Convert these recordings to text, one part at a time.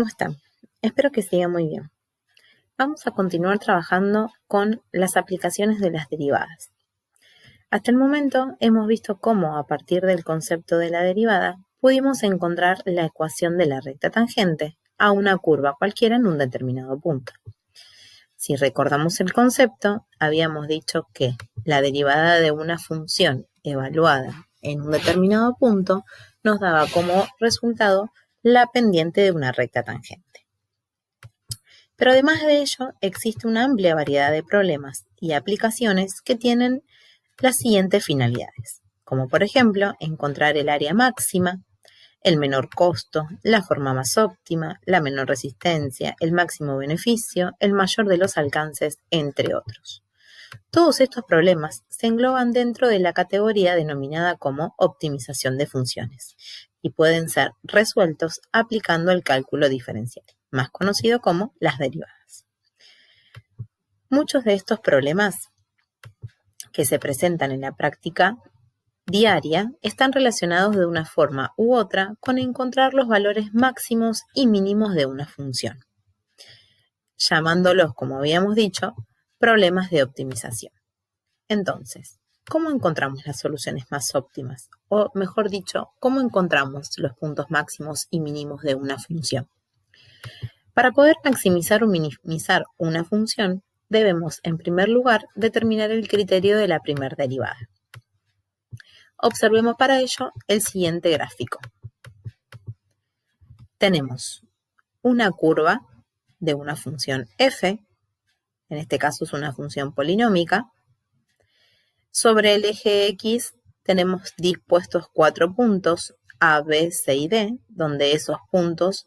¿Cómo están? Espero que sigan muy bien. Vamos a continuar trabajando con las aplicaciones de las derivadas. Hasta el momento hemos visto cómo, a partir del concepto de la derivada, pudimos encontrar la ecuación de la recta tangente a una curva cualquiera en un determinado punto. Si recordamos el concepto, habíamos dicho que la derivada de una función evaluada en un determinado punto nos daba como resultado la pendiente de una recta tangente. Pero además de ello, existe una amplia variedad de problemas y aplicaciones que tienen las siguientes finalidades, como por ejemplo encontrar el área máxima, el menor costo, la forma más óptima, la menor resistencia, el máximo beneficio, el mayor de los alcances, entre otros. Todos estos problemas se engloban dentro de la categoría denominada como optimización de funciones y pueden ser resueltos aplicando el cálculo diferencial, más conocido como las derivadas. Muchos de estos problemas que se presentan en la práctica diaria están relacionados de una forma u otra con encontrar los valores máximos y mínimos de una función, llamándolos, como habíamos dicho, problemas de optimización. Entonces, ¿cómo encontramos las soluciones más óptimas? O mejor dicho, ¿cómo encontramos los puntos máximos y mínimos de una función? Para poder maximizar o minimizar una función, debemos, en primer lugar, determinar el criterio de la primera derivada. Observemos para ello el siguiente gráfico. Tenemos una curva de una función f, en este caso es una función polinómica. Sobre el eje X tenemos dispuestos 4 puntos, A, B, C y D, donde esos puntos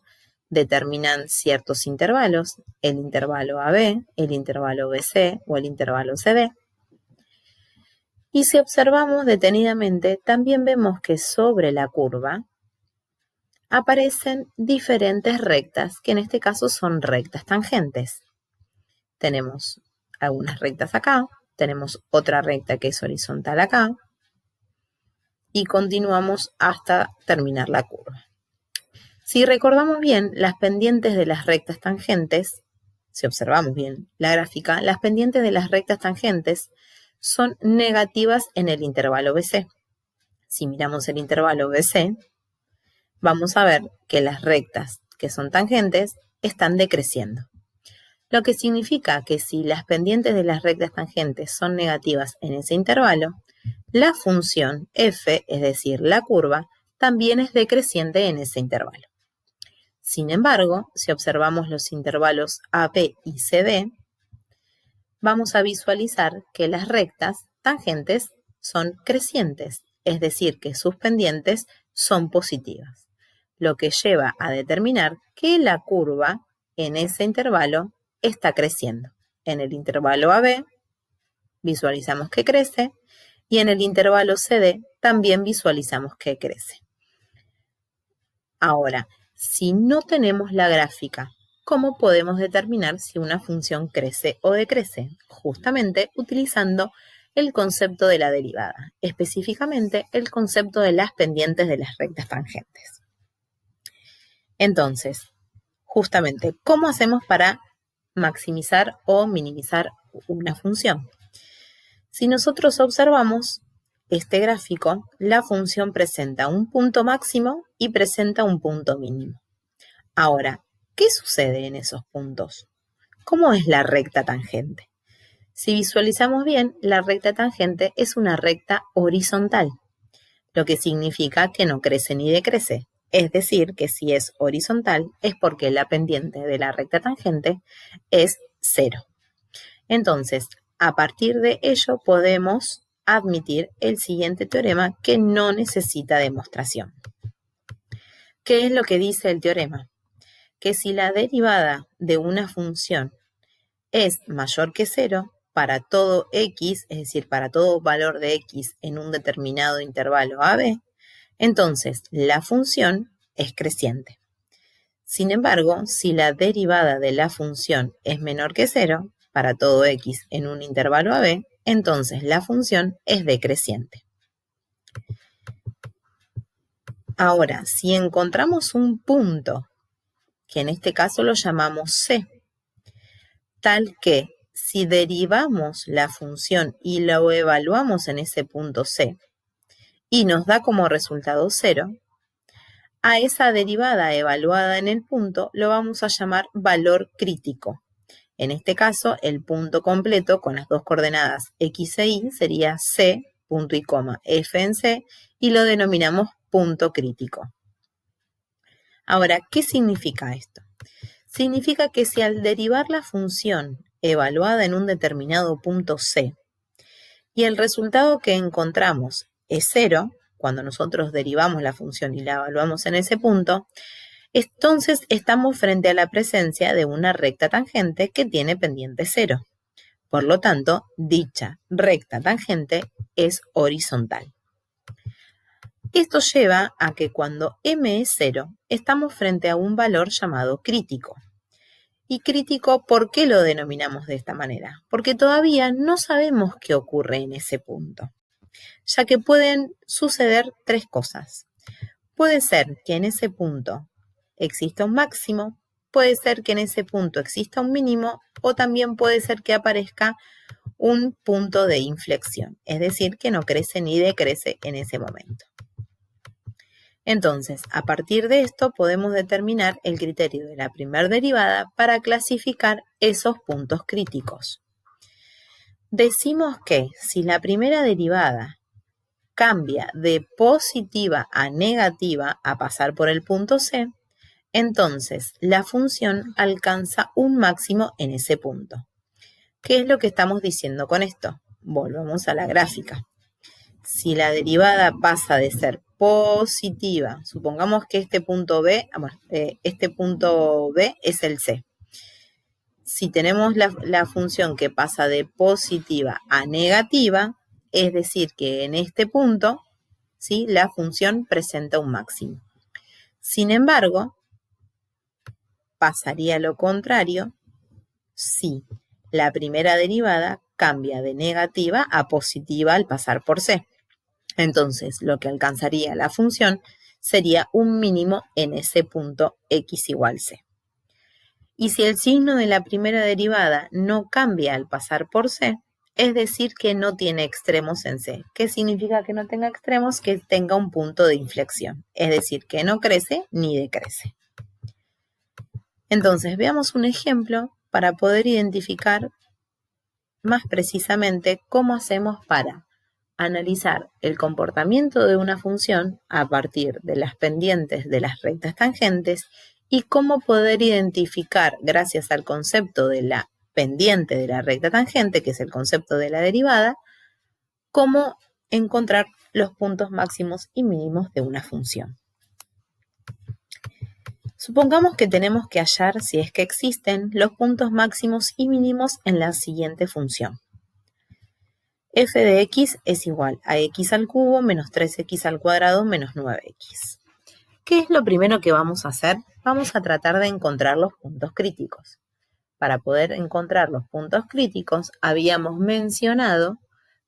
determinan ciertos intervalos, el intervalo AB, el intervalo BC o el intervalo CD. Y si observamos detenidamente, también vemos que sobre la curva aparecen diferentes rectas, que en este caso son rectas tangentes. Tenemos algunas rectas acá, tenemos otra recta que es horizontal acá, y continuamos hasta terminar la curva. Si recordamos bien, las pendientes de las rectas tangentes, si observamos bien la gráfica, las pendientes de las rectas tangentes son negativas en el intervalo BC. Si miramos el intervalo BC, vamos a ver que las rectas que son tangentes están decreciendo. Lo que significa que si las pendientes de las rectas tangentes son negativas en ese intervalo, la función f, es decir, la curva, también es decreciente en ese intervalo. Sin embargo, si observamos los intervalos AB y CD, vamos a visualizar que las rectas tangentes son crecientes, es decir, que sus pendientes son positivas, lo que lleva a determinar que la curva en ese intervalo está creciendo. En el intervalo AB visualizamos que crece y en el intervalo CD también visualizamos que crece. Ahora, si no tenemos la gráfica, ¿cómo podemos determinar si una función crece o decrece? Justamente utilizando el concepto de la derivada, específicamente el concepto de las pendientes de las rectas tangentes. Entonces, justamente, ¿cómo hacemos para maximizar o minimizar una función? Si nosotros observamos este gráfico, la función presenta un punto máximo y presenta un punto mínimo. Ahora, ¿qué sucede en esos puntos? ¿Cómo es la recta tangente? Si visualizamos bien, la recta tangente es una recta horizontal, lo que significa que no crece ni decrece. Es decir, que si es horizontal es porque la pendiente de la recta tangente es 0. Entonces, a partir de ello podemos admitir el siguiente teorema que no necesita demostración. ¿Qué es lo que dice el teorema? Que si la derivada de una función es mayor que 0 para todo x, es decir, para todo valor de x en un determinado intervalo AB, entonces la función es creciente. Sin embargo, si la derivada de la función es menor que 0 para todo x en un intervalo AB, entonces la función es decreciente. Ahora, si encontramos un punto que en este caso lo llamamos c, tal que si derivamos la función y lo evaluamos en ese punto c y nos da como resultado 0, a esa derivada evaluada en el punto lo vamos a llamar valor crítico. En este caso, el punto completo con las dos coordenadas x e y sería c, punto y coma, f en c, y lo denominamos punto crítico. Ahora, ¿qué significa esto? Significa que si al derivar la función evaluada en un determinado punto c y el resultado que encontramos es 0, cuando nosotros derivamos la función y la evaluamos en ese punto, entonces estamos frente a la presencia de una recta tangente que tiene pendiente 0. Por lo tanto, dicha recta tangente es horizontal. Esto lleva a que cuando m es 0, estamos frente a un valor llamado crítico. Y crítico, ¿por qué lo denominamos de esta manera? Porque todavía no sabemos qué ocurre en ese punto, ya que pueden suceder tres cosas. Puede ser que en ese punto exista un máximo, puede ser que en ese punto exista un mínimo, o también puede ser que aparezca un punto de inflexión, es decir, que no crece ni decrece en ese momento. Entonces, a partir de esto podemos determinar el criterio de la primera derivada para clasificar esos puntos críticos. Decimos que si la primera derivada cambia de positiva a negativa a pasar por el punto C, entonces la función alcanza un máximo en ese punto. ¿Qué es lo que estamos diciendo con esto? Volvamos a la gráfica. Si la derivada pasa de ser positiva, supongamos que este punto B es el C. Si tenemos la función que pasa de positiva a negativa, es decir, que en este punto, ¿sí?, la función presenta un máximo. Sin embargo, pasaría lo contrario si la primera derivada cambia de negativa a positiva al pasar por C. Entonces, lo que alcanzaría la función sería un mínimo en ese punto x igual c. Y si el signo de la primera derivada no cambia al pasar por c, es decir, que no tiene extremos en c. ¿Qué significa que no tenga extremos? Que tenga un punto de inflexión, es decir, que no crece ni decrece. Entonces, veamos un ejemplo para poder identificar más precisamente cómo hacemos para analizar el comportamiento de una función a partir de las pendientes de las rectas tangentes y cómo poder identificar, gracias al concepto de la pendiente de la recta tangente, que es el concepto de la derivada, cómo encontrar los puntos máximos y mínimos de una función. Supongamos que tenemos que hallar, si es que existen, los puntos máximos y mínimos en la siguiente función. F de x es igual a x al cubo menos 3x al cuadrado menos 9x. ¿Qué es lo primero que vamos a hacer? Vamos a tratar de encontrar los puntos críticos. Para poder encontrar los puntos críticos, habíamos mencionado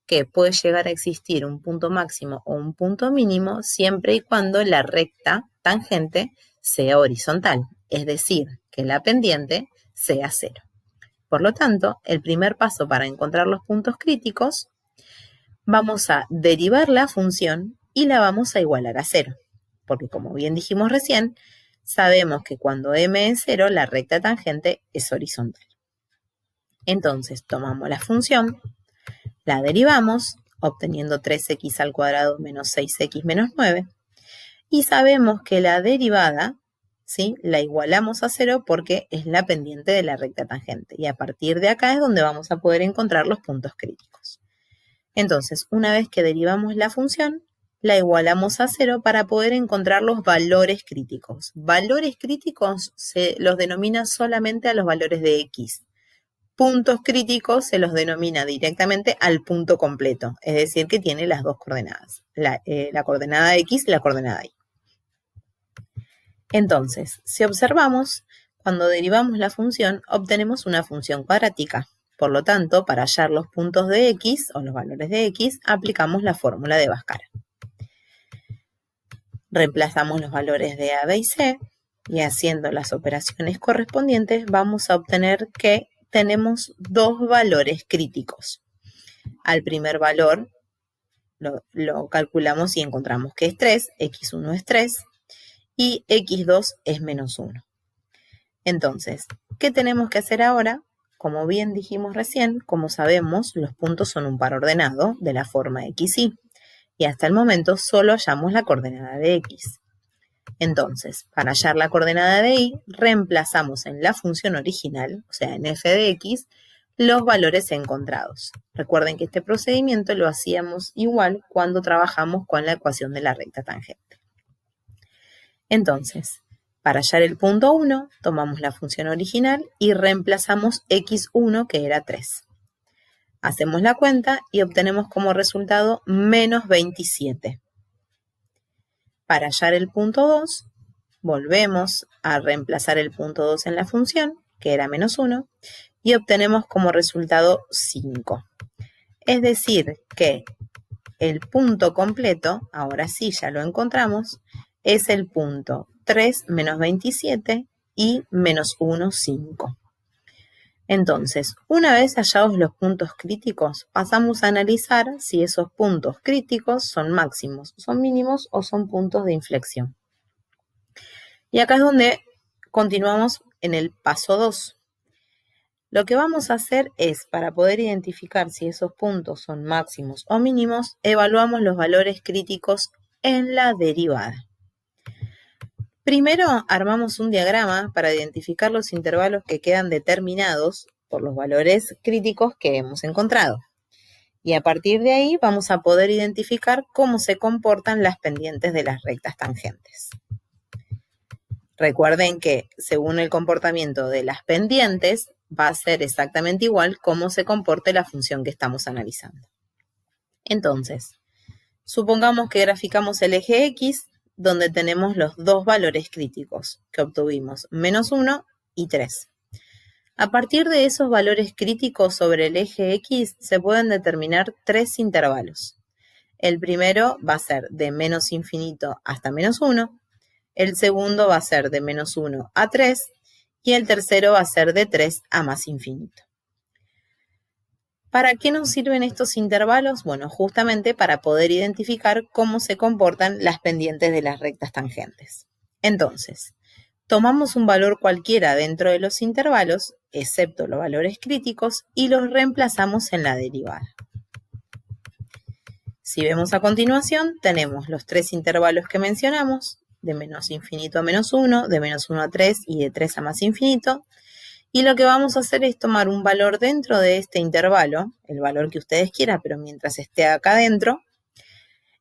que puede llegar a existir un punto máximo o un punto mínimo siempre y cuando la recta tangente sea horizontal, es decir, que la pendiente sea 0. Por lo tanto, el primer paso para encontrar los puntos críticos, vamos a derivar la función y la vamos a igualar a 0, porque como bien dijimos recién, sabemos que cuando m es 0, la recta tangente es horizontal. Entonces, tomamos la función, la derivamos, obteniendo 3x al cuadrado menos 6x menos 9, y sabemos que la derivada, ¿sí?, la igualamos a 0 porque es la pendiente de la recta tangente, y a partir de acá es donde vamos a poder encontrar los puntos críticos. Entonces, una vez que derivamos la función, la igualamos a 0 para poder encontrar los valores críticos. Valores críticos se los denomina solamente a los valores de x. Puntos críticos se los denomina directamente al punto completo, es decir, que tiene las dos coordenadas, la coordenada x y la coordenada y. Entonces, si observamos, cuando derivamos la función, obtenemos una función cuadrática. Por lo tanto, para hallar los puntos de x o los valores de x, aplicamos la fórmula de Bhaskara. Reemplazamos los valores de a, b y c y haciendo las operaciones correspondientes vamos a obtener que tenemos dos valores críticos. Al primer valor lo calculamos y encontramos que es 3, x1 es 3 y x2 es menos 1. Entonces, ¿qué tenemos que hacer ahora? Como bien dijimos recién, como sabemos, los puntos son un par ordenado de la forma xy y hasta el momento solo hallamos la coordenada de x. Entonces, para hallar la coordenada de y, reemplazamos en la función original, o sea, en f de x, los valores encontrados. Recuerden que este procedimiento lo hacíamos igual cuando trabajamos con la ecuación de la recta tangente. Entonces, para hallar el punto 1, tomamos la función original y reemplazamos x1, que era 3. Hacemos la cuenta y obtenemos como resultado menos 27. Para hallar el punto 2, volvemos a reemplazar el punto 2 en la función, que era menos 1, y obtenemos como resultado 5. Es decir, que el punto completo, ahora sí ya lo encontramos, es el punto 3 menos 27 y menos 1, 5. Entonces, una vez hallados los puntos críticos, pasamos a analizar si esos puntos críticos son máximos, son mínimos o son puntos de inflexión. Y acá es donde continuamos en el paso 2. Lo que vamos a hacer es, para poder identificar si esos puntos son máximos o mínimos, evaluamos los valores críticos en la derivada. Primero armamos un diagrama para identificar los intervalos que quedan determinados por los valores críticos que hemos encontrado. Y a partir de ahí vamos a poder identificar cómo se comportan las pendientes de las rectas tangentes. Recuerden que según el comportamiento de las pendientes va a ser exactamente igual cómo se comporte la función que estamos analizando. Entonces, supongamos que graficamos el eje X, donde tenemos los dos valores críticos que obtuvimos, menos 1 y 3. A partir de esos valores críticos sobre el eje X se pueden determinar tres intervalos. El primero va a ser de menos infinito hasta menos 1, el segundo va a ser de menos 1 a 3 y el tercero va a ser de 3 a más infinito. ¿Para qué nos sirven estos intervalos? Bueno, justamente para poder identificar cómo se comportan las pendientes de las rectas tangentes. Entonces, tomamos un valor cualquiera dentro de los intervalos, excepto los valores críticos, y los reemplazamos en la derivada. Si vemos a continuación, tenemos los tres intervalos que mencionamos, de menos infinito a menos 1, de menos 1 a 3 y de 3 a más infinito. Y lo que vamos a hacer es tomar un valor dentro de este intervalo, el valor que ustedes quieran, pero mientras esté acá adentro,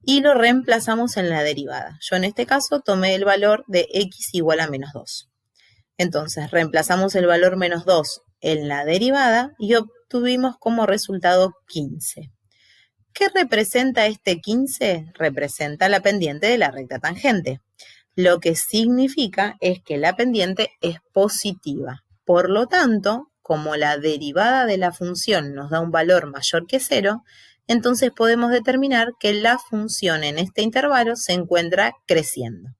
y lo reemplazamos en la derivada. Yo en este caso tomé el valor de x igual a menos 2. Entonces reemplazamos el valor menos 2 en la derivada y obtuvimos como resultado 15. ¿Qué representa este 15? Representa la pendiente de la recta tangente. Lo que significa es que la pendiente es positiva. Por lo tanto, como la derivada de la función nos da un valor mayor que 0, entonces podemos determinar que la función en este intervalo se encuentra creciendo.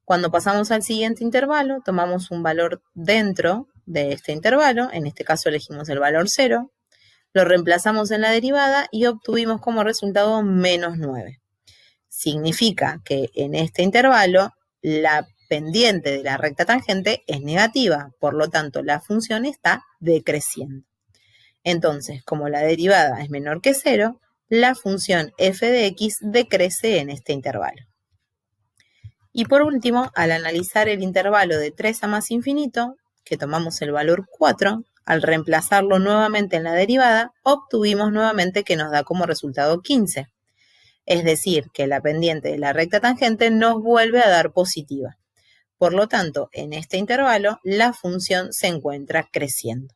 Cuando pasamos al siguiente intervalo, tomamos un valor dentro de este intervalo, en este caso elegimos el valor 0, lo reemplazamos en la derivada y obtuvimos como resultado menos 9. Significa que en este intervalo la pendiente de la recta tangente es negativa, por lo tanto la función está decreciendo. Entonces, como la derivada es menor que 0, la función f de x decrece en este intervalo. Y por último, al analizar el intervalo de 3 a más infinito, que tomamos el valor 4, al reemplazarlo nuevamente en la derivada, obtuvimos nuevamente que nos da como resultado 15. Es decir, que la pendiente de la recta tangente nos vuelve a dar positiva. Por lo tanto, en este intervalo, la función se encuentra creciendo.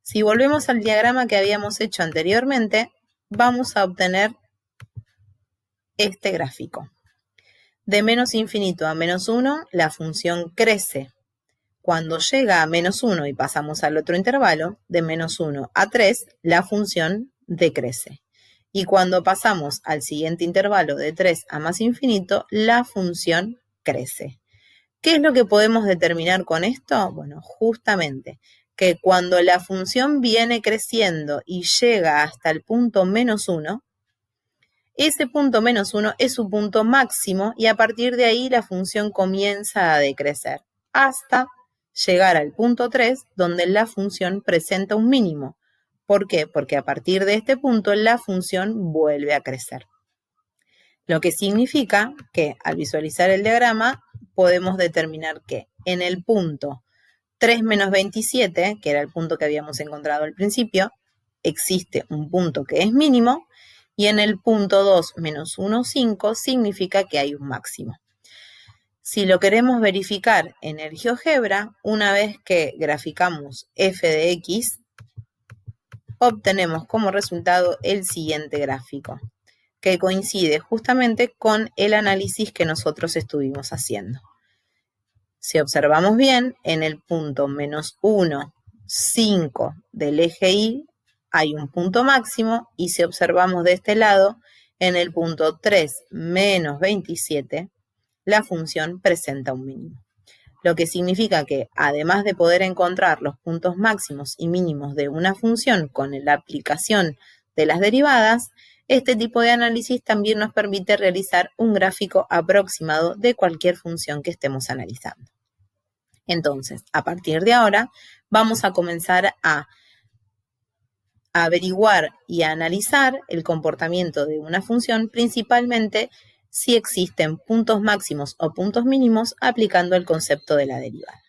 Si volvemos al diagrama que habíamos hecho anteriormente, vamos a obtener este gráfico. De menos infinito a menos 1, la función crece. Cuando llega a menos 1 y pasamos al otro intervalo, de menos 1 a 3, la función decrece. Y cuando pasamos al siguiente intervalo de 3 a más infinito, la función crece. ¿Qué es lo que podemos determinar con esto? Bueno, justamente que cuando la función viene creciendo y llega hasta el punto -1, ese punto -1 es su punto máximo y a partir de ahí la función comienza a decrecer hasta llegar al punto 3, donde la función presenta un mínimo. ¿Por qué? Porque a partir de este punto la función vuelve a crecer. Lo que significa que al visualizar el diagrama podemos determinar que en el punto 3 menos 27, que era el punto que habíamos encontrado al principio, existe un punto que es mínimo, y en el punto 2 menos 1, 5 significa que hay un máximo. Si lo queremos verificar en el GeoGebra, una vez que graficamos f de x, obtenemos como resultado el siguiente gráfico, que coincide justamente con el análisis que nosotros estuvimos haciendo. Si observamos bien, en el punto -1, 5 del eje Y hay un punto máximo, y si observamos de este lado, en el punto 3 menos 27, la función presenta un mínimo. Lo que significa que, además de poder encontrar los puntos máximos y mínimos de una función con la aplicación de las derivadas, este tipo de análisis también nos permite realizar un gráfico aproximado de cualquier función que estemos analizando. Entonces, a partir de ahora, vamos a comenzar a averiguar y a analizar el comportamiento de una función, principalmente si existen puntos máximos o puntos mínimos aplicando el concepto de la derivada.